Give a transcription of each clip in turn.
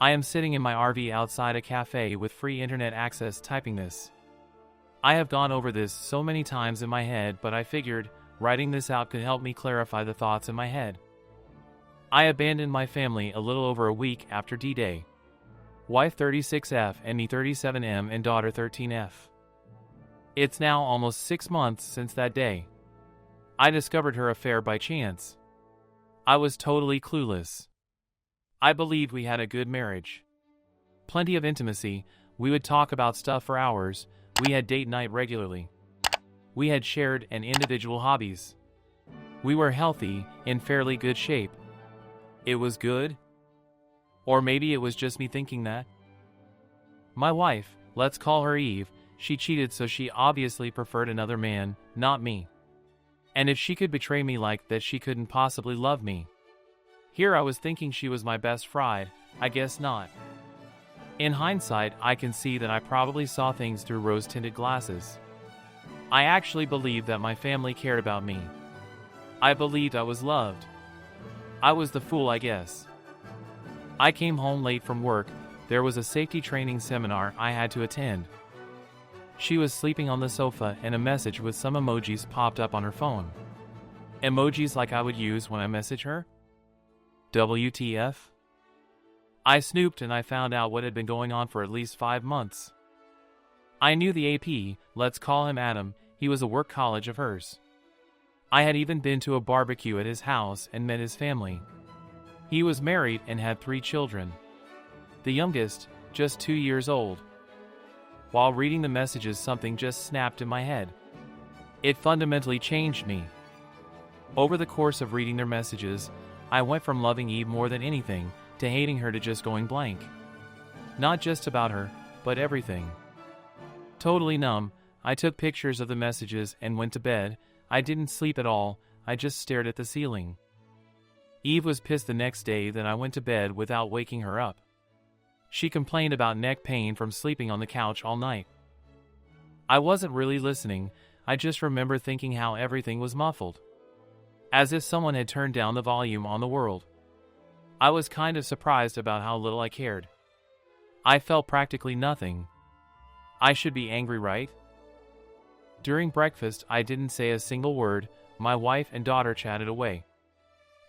I am sitting in my RV outside a cafe with free internet access typing this. I have gone over this so many times in my head, but I figured writing this out could help me clarify the thoughts in my head. I abandoned my family a little over a week after D-Day. Wife 36F and me 37M and daughter 13F. It's now almost 6 months since that day. I discovered her affair by chance. I was totally clueless. I believed we had a good marriage. Plenty of intimacy, we would talk about stuff for hours, we had date night regularly. We had shared and individual hobbies. We were healthy, in fairly good shape. It was good? Or maybe it was just me thinking that. My wife, let's call her Eve, she cheated, so she obviously preferred another man, not me. And if she could betray me like that, she couldn't possibly love me. Here I was thinking she was my best friend, I guess not. In hindsight, I can see that I probably saw things through rose-tinted glasses. I actually believed that my family cared about me. I believed I was loved. I was the fool, I guess. I came home late from work. There was a safety training seminar I had to attend. She was sleeping on the sofa and a message with some emojis popped up on her phone. Emojis like I would use when I message her? WTF? I snooped and I found out what had been going on for at least 5 months. I knew the AP, let's call him Adam, he was a work colleague of hers. I had even been to a barbecue at his house and met his family. He was married and had 3 children. The youngest, just 2 years old. While reading the messages, something just snapped in my head. It fundamentally changed me. Over the course of reading their messages, I went from loving Eve more than anything to hating her to just going blank. Not just about her, but everything. Totally numb, I took pictures of the messages and went to bed. I didn't sleep at all, I just stared at the ceiling. Eve was pissed the next day that I went to bed without waking her up. She complained about neck pain from sleeping on the couch all night. I wasn't really listening, I just remember thinking how everything was muffled. As if someone had turned down the volume on the world. I was kind of surprised about how little I cared. I felt practically nothing. I should be angry, right? During breakfast, I didn't say a single word. My wife and daughter chatted away.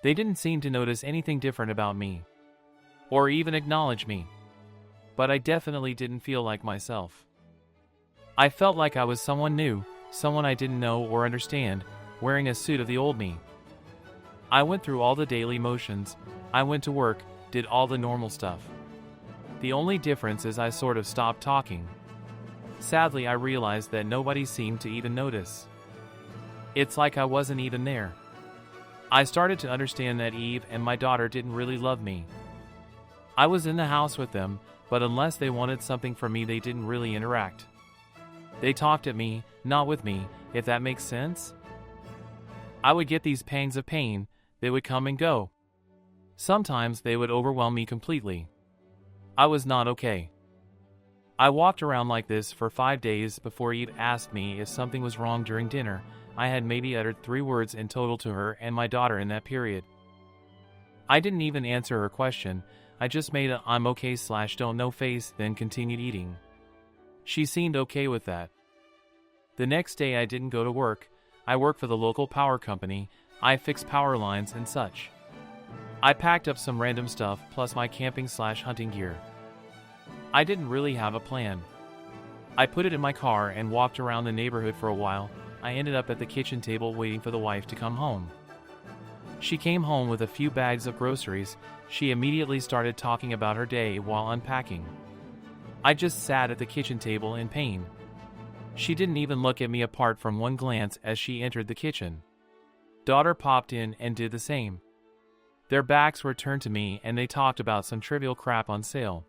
They didn't seem to notice anything different about me. Or even acknowledge me. But I definitely didn't feel like myself. I felt like I was someone new, someone I didn't know or understand, wearing a suit of the old me. I went through all the daily motions. I went to work, did all the normal stuff. The only difference is I sort of stopped talking. Sadly, I realized that nobody seemed to even notice. It's like I wasn't even there. I started to understand that Eve and my daughter didn't really love me. I was in the house with them, but unless they wanted something from me, they didn't really interact. They talked at me, not with me, if that makes sense. I would get these pangs of pain, they would come and go. Sometimes they would overwhelm me completely. I was not okay. I walked around like this for 5 days before Eve asked me if something was wrong during dinner. I had maybe uttered 3 words in total to her and my daughter in that period. I didn't even answer her question. I just made a "I'm okay" / "don't know" face, then continued eating. She seemed okay with that. The next day I didn't go to work. I work for the local power company. I fix power lines and such. I packed up some random stuff plus my camping / hunting gear. I didn't really have a plan. I put it in my car and walked around the neighborhood for a while. I ended up at the kitchen table waiting for the wife to come home. She came home with a few bags of groceries. She immediately started talking about her day while unpacking. I just sat at the kitchen table in pain. She didn't even look at me apart from one glance as she entered the kitchen. Daughter popped in and did the same. Their backs were turned to me and they talked about some trivial crap on sale.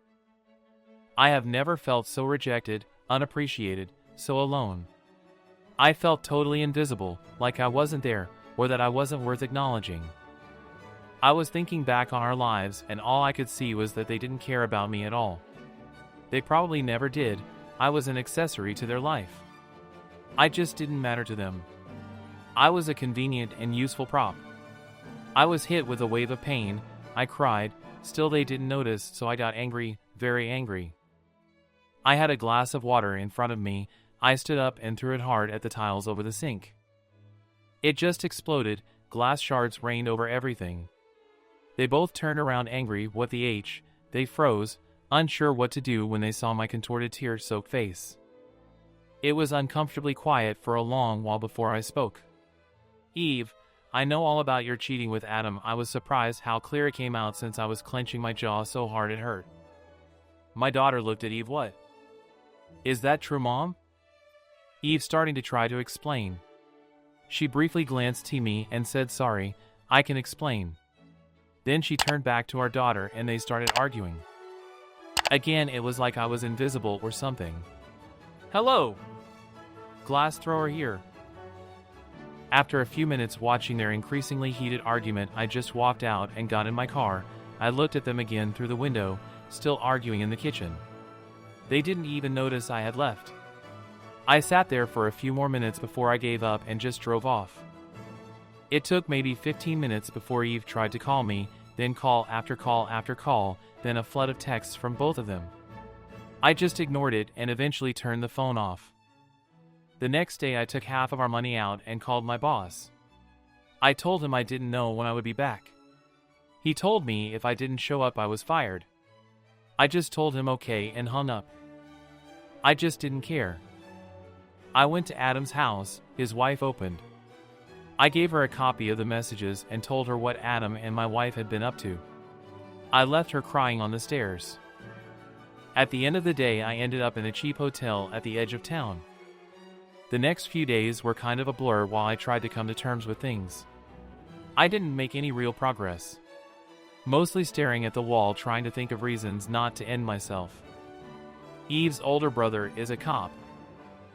I have never felt so rejected, unappreciated, so alone. I felt totally invisible, like I wasn't there, or that I wasn't worth acknowledging. I was thinking back on our lives and all I could see was that they didn't care about me at all. They probably never did. I was an accessory to their life. I just didn't matter to them. I was a convenient and useful prop. I was hit with a wave of pain. I cried, Still, they didn't notice, so I got angry, very angry. I had a glass of water in front of me. I stood up and threw it hard at the tiles over the sink. It just exploded. Glass shards rained over everything. They both turned around angry. What the H? They froze, unsure what to do when they saw my contorted tear-soaked face. It was uncomfortably quiet for a long while before I spoke. Eve, I know all about your cheating with Adam. I was surprised how clear it came out since I was clenching my jaw so hard it hurt. My daughter looked at Eve. What? Is that true, Mom? Eve starting to try to explain. She briefly glanced to me and said, sorry, I can explain. Then she turned back to our daughter and they started arguing. Again, it was like I was invisible or something. Hello! Glass thrower here. After a few minutes watching their increasingly heated argument, I just walked out and got in my car. I looked at them again through the window, still arguing in the kitchen. They didn't even notice I had left. I sat there for a few more minutes before I gave up and just drove off. It took maybe 15 minutes before Eve tried to call me, then call after call after call, then a flood of texts from both of them. I just ignored it and eventually turned the phone off. The next day I took half of our money out and called my boss. I told him I didn't know when I would be back. He told me if I didn't show up I was fired. I just told him okay and hung up. I just didn't care. I went to Adam's house. His wife opened. I gave her a copy of the messages and told her what Adam and my wife had been up to. I left her crying on the stairs. At the end of the day, I ended up in a cheap hotel at the edge of town. The next few days were kind of a blur while I tried to come to terms with things. I didn't make any real progress. Mostly staring at the wall trying to think of reasons not to end myself. Eve's older brother is a cop.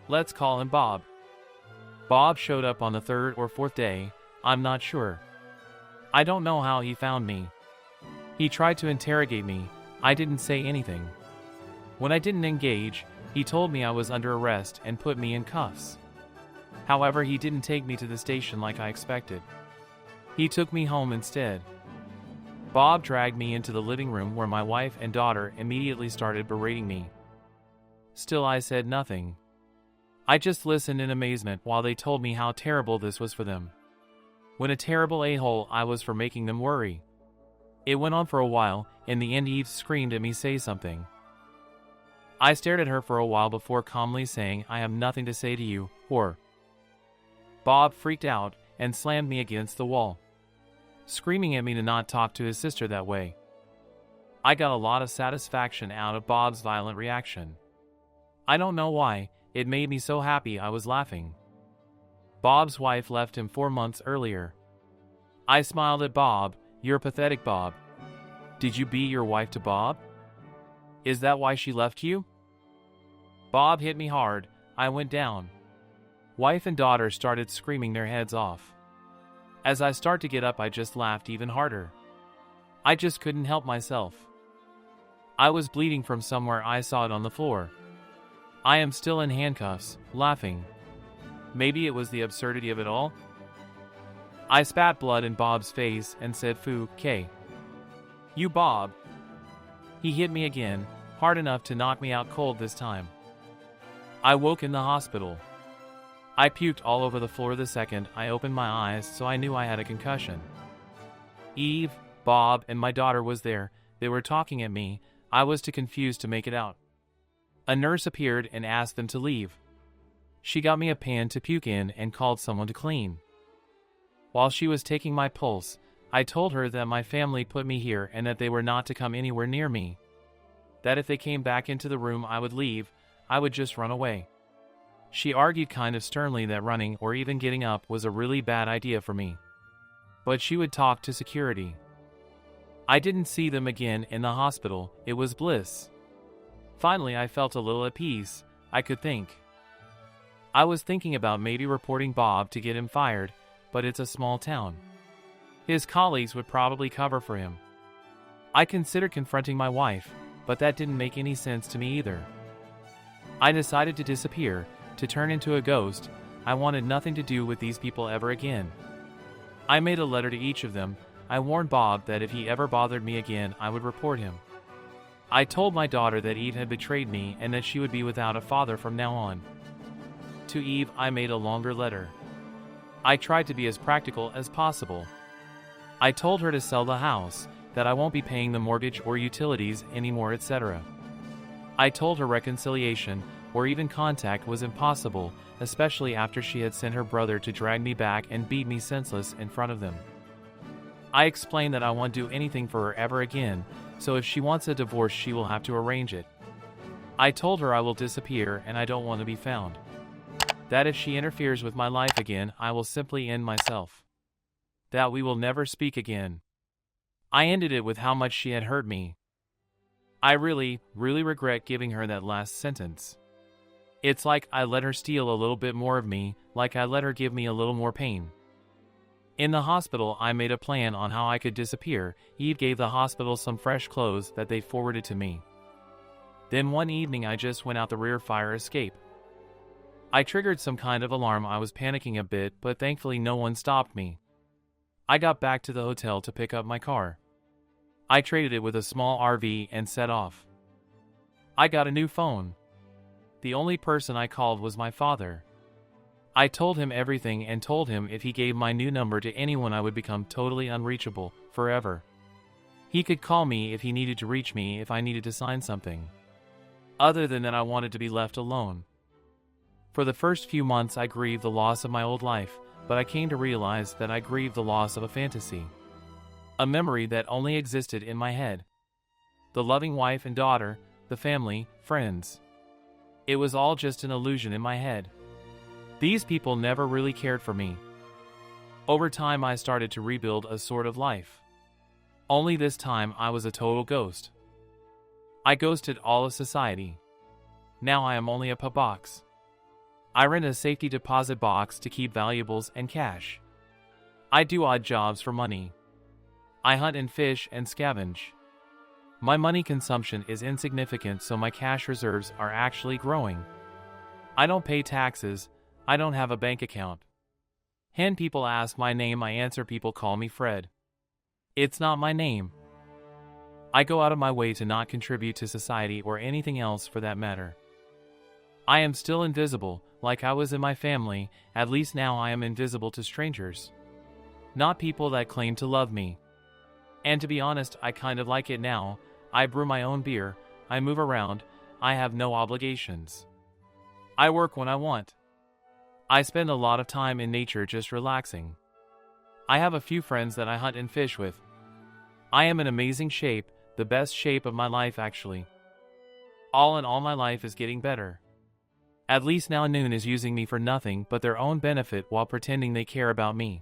Let's call him Bob. Bob showed up on the third or fourth day, I'm not sure. I don't know how he found me. He tried to interrogate me. I didn't say anything. When I didn't engage, he told me I was under arrest and put me in cuffs. However, he didn't take me to the station like I expected. He took me home instead. Bob dragged me into the living room where my wife and daughter immediately started berating me. Still, I said nothing. I just listened in amazement while they told me how terrible this was for them. What a terrible a-hole I was for making them worry. It went on for a while. In the end, Eve screamed at me, say something. I stared at her for a while before calmly saying, I have nothing to say to you, whore. Bob freaked out and slammed me against the wall, screaming at me to not talk to his sister that way. I got a lot of satisfaction out of Bob's violent reaction. I don't know why, it made me so happy I was laughing. Bob's wife left him 4 months earlier. I smiled at Bob. You're pathetic, Bob. Did you beat your wife to Bob? Is that why she left you? Bob hit me hard. I went down. Wife and daughter started screaming their heads off. As I start to get up, I just laughed even harder. I just couldn't help myself. I was bleeding from somewhere. I saw it on the floor. I am still in handcuffs, laughing. Maybe it was the absurdity of it all? I spat blood in Bob's face and said, "Foo, K. You, Bob." He hit me again, hard enough to knock me out cold this time. I woke in the hospital. I puked all over the floor the second I opened my eyes, so I knew I had a concussion. Eve, Bob, and my daughter was there. They were talking at me. I was too confused to make it out. A nurse appeared and asked them to leave. She got me a pan to puke in and called someone to clean. While she was taking my pulse, I told her that my family put me here and that they were not to come anywhere near me. That if they came back into the room I would leave, I would just run away. She argued kind of sternly that running or even getting up was a really bad idea for me. But she would talk to security. I didn't see them again in the hospital. It was bliss. Finally, I felt a little at peace. I could think. I was thinking about maybe reporting Bob to get him fired, but it's a small town. His colleagues would probably cover for him. I considered confronting my wife, but that didn't make any sense to me either. I decided to disappear, to turn into a ghost. I wanted nothing to do with these people ever again. I made a letter to each of them. I warned Bob that if he ever bothered me again, I would report him. I told my daughter that Eve had betrayed me and that she would be without a father from now on. To Eve, I made a longer letter. I tried to be as practical as possible. I told her to sell the house, that I won't be paying the mortgage or utilities anymore, etc. I told her reconciliation, or even contact, was impossible, especially after she had sent her brother to drag me back and beat me senseless in front of them. I explained that I won't do anything for her ever again, so if she wants a divorce she will have to arrange it. I told her I will disappear and I don't want to be found. That if she interferes with my life again, I will simply end myself. That we will never speak again. I ended it with how much she had hurt me. I really regret giving her that last sentence. It's like I let her steal a little bit more of me, like I let her give me a little more pain. In the hospital, I made a plan on how I could disappear. Eve gave the hospital some fresh clothes that they forwarded to me. Then one evening I just went out the rear fire escape. I triggered some kind of alarm. I was panicking a bit, but thankfully no one stopped me. I got back to the hotel to pick up my car. I traded it with a small RV and set off. I got a new phone. The only person I called was my father. I told him everything and told him if he gave my new number to anyone I would become totally unreachable, forever. He could call me if he needed to reach me if I needed to sign something. Other than that, I wanted to be left alone. For the first few months I grieved the loss of my old life, but I came to realize that I grieved the loss of a fantasy. A memory that only existed in my head. The loving wife and daughter, the family, friends. It was all just an illusion in my head. These people never really cared for me. Over time I started to rebuild a sort of life. Only this time I was a total ghost. I ghosted all of society. Now I am only a box. I rent a safety deposit box to keep valuables and cash. I do odd jobs for money. I hunt and fish and scavenge. My money consumption is insignificant, so my cash reserves are actually growing. I don't pay taxes. I don't have a bank account. When people ask my name, I answer. People call me Fred. It's not my name. I go out of my way to not contribute to society or anything else for that matter. I am still invisible, like I was in my family. At least now I am invisible to strangers. Not people that claim to love me. And to be honest, I kind of like it now. I brew my own beer, I move around, I have no obligations. I work when I want. I spend a lot of time in nature just relaxing. I have a few friends that I hunt and fish with. I am in amazing shape, the best shape of my life actually. All in all, my life is getting better. At least now Noon is using me for nothing but their own benefit while pretending they care about me.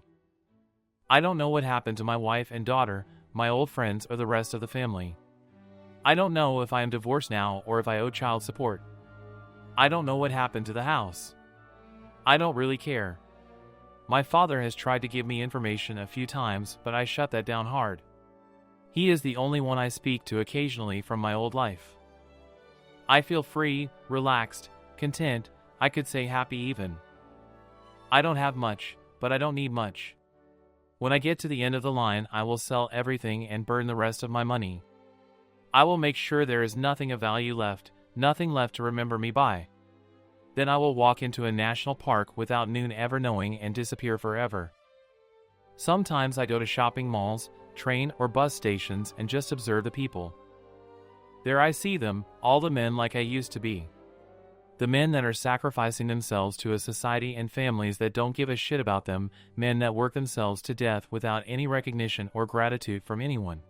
I don't know what happened to my wife and daughter, my old friends, or the rest of the family. I don't know if I am divorced now or if I owe child support. I don't know what happened to the house. I don't really care. My father has tried to give me information a few times, but I shut that down hard. He is the only one I speak to occasionally from my old life. I feel free, relaxed, content, I could say happy even. I don't have much, but I don't need much. When I get to the end of the line, I will sell everything and burn the rest of my money. I will make sure there is nothing of value left, nothing left to remember me by. Then I will walk into a national park without Noon ever knowing and disappear forever. Sometimes I go to shopping malls, train or bus stations and just observe the people. There I see them, all the men like I used to be. The men that are sacrificing themselves to a society and families that don't give a shit about them, men that work themselves to death without any recognition or gratitude from anyone.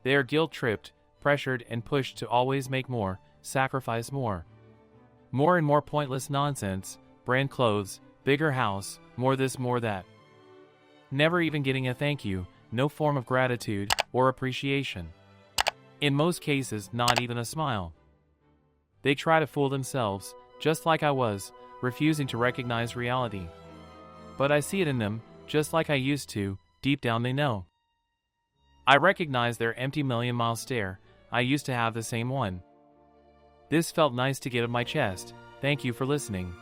They are guilt-tripped, pressured and pushed to always make more, sacrifice more. More and more pointless nonsense, brand clothes, bigger house, more this, more that. Never even getting a thank you, no form of gratitude or appreciation. In most cases, not even a smile. They try to fool themselves, just like I was, refusing to recognize reality. But I see it in them, just like I used to, deep down they know. I recognize their empty million-mile stare. I used to have the same one. This felt nice to get off my chest. Thank you for listening.